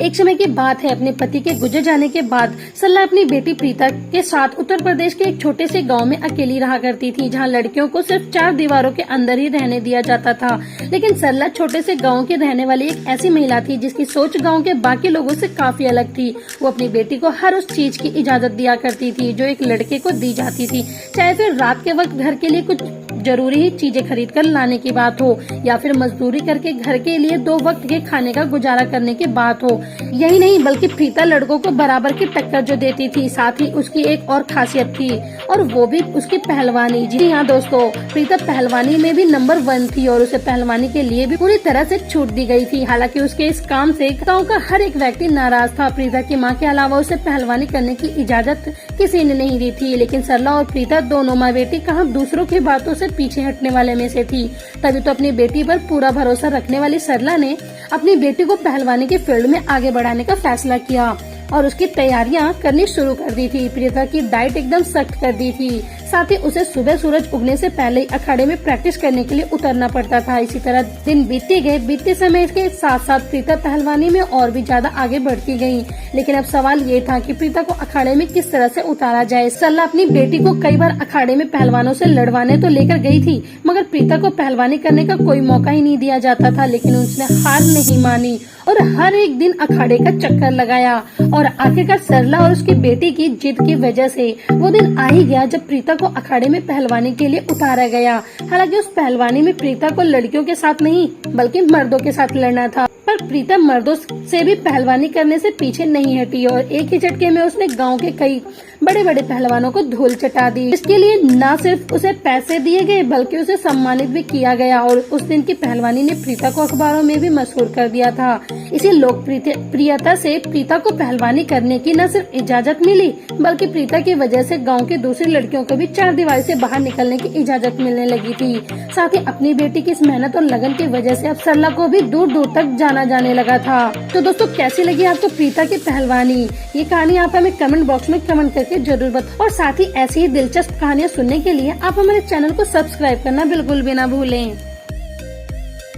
एक समय की बात है, अपने पति के गुजर जाने के बाद सरला अपनी बेटी प्रीता के साथ उत्तर प्रदेश के एक छोटे से गांव में अकेली रहा करती थी, जहां लड़कियों को सिर्फ 4 दीवारों के अंदर ही रहने दिया जाता था। लेकिन सरला छोटे से गांव के रहने वाली एक ऐसी महिला थी जिसकी सोच गांव के बाकी लोगों से काफी अलग थी। वो अपनी बेटी को हर उस चीज की इजाजत दिया करती थी जो एक लड़के को दी जाती थी, चाहे फिर रात के वक्त घर के लिए कुछ जरूरी ही चीजें खरीद कर लाने की बात हो या फिर मजदूरी करके घर के लिए 2 वक्त के खाने का गुजारा करने की बात हो। यही नहीं बल्कि प्रीता लड़कों को बराबर की टक्कर जो देती थी, साथ ही उसकी एक और खासियत थी और वो भी उसकी पहलवानी। जी हाँ दोस्तों, प्रीता पहलवानी में भी नंबर 1 थी और उसे पहलवानी के लिए भी पूरी तरह से छूट दी गई थी। हालांकि उसके इस काम से गांव का हर एक व्यक्ति नाराज था। प्रीता की मां के अलावा उसे पहलवानी करने की इजाजत किसी ने नहीं दी थी, लेकिन सरला और प्रीता दोनों माँ बेटी कहाँ दूसरों की बातों से पीछे हटने वाले में से थी। तभी तो अपनी बेटी पर पूरा भरोसा रखने वाली सरला ने अपनी बेटी को पहलवानी के फील्ड में आगे बढ़ाने का फैसला किया और उसकी तैयारियां करनी शुरू कर दी थी। प्रीता की डाइट एकदम सख्त कर दी थी, साथ ही उसे सुबह सूरज उगने से पहले ही अखाड़े में प्रैक्टिस करने के लिए उतरना पड़ता था। इसी तरह दिन बीतते गए। बीतते समय के साथ साथ प्रीता पहलवानी में और भी ज्यादा आगे बढ़ती गई। लेकिन अब सवाल ये था कि प्रीता को अखाड़े में किस तरह से उतारा जाए। सरला अपनी बेटी को कई बार अखाड़े में पहलवानों से लड़वाने तो लेकर गई थी, मगर प्रीता को पहलवानी करने का कोई मौका ही नहीं दिया जाता था। लेकिन उसने हार नहीं मानी और हर एक दिन अखाड़े का चक्कर लगाया और आखिरकार सरला और उसकी बेटी की जिद की वजह से वो दिन आ ही गया जब प्रीता को अखाड़े में पहलवानी के लिए उतारा गया। हालांकि उस पहलवानी में प्रीता को लड़कियों के साथ नहीं बल्कि मर्दों के साथ लड़ना था, पर प्रीता मर्दों से भी पहलवानी करने से पीछे नहीं हटी और एक ही झटके में उसने गांव के कई बड़े बड़े पहलवानों को धूल चटा दी। इसके लिए न सिर्फ उसे पैसे दिए गए बल्कि उसे सम्मानित भी किया गया और उस दिन की पहलवानी ने प्रीता को अखबारों में भी मशहूर कर दिया था। इसी लोकप्रियता से प्रीता को पहलवानी करने की न सिर्फ इजाजत मिली बल्कि प्रीता की वजह से गांव की दूसरी लड़कियों को भी 4 दीवार से बाहर निकलने की इजाजत मिलने लगी थी। साथ ही अपनी बेटी की इस मेहनत और लगन की वजह से अब सरला को भी दूर दूर तक जाना जाने लगा था। तो दोस्तों, कैसी लगी आपको प्रीता की पहलवानी? ये कहानी आप हमें कमेंट बॉक्स में कमेंट करके जरूर बताओ और साथ ही ऐसी ही दिलचस्प कहानियाँ सुनने के लिए आप हमारे चैनल को सब्सक्राइब करना बिल्कुल भी ना भूलें।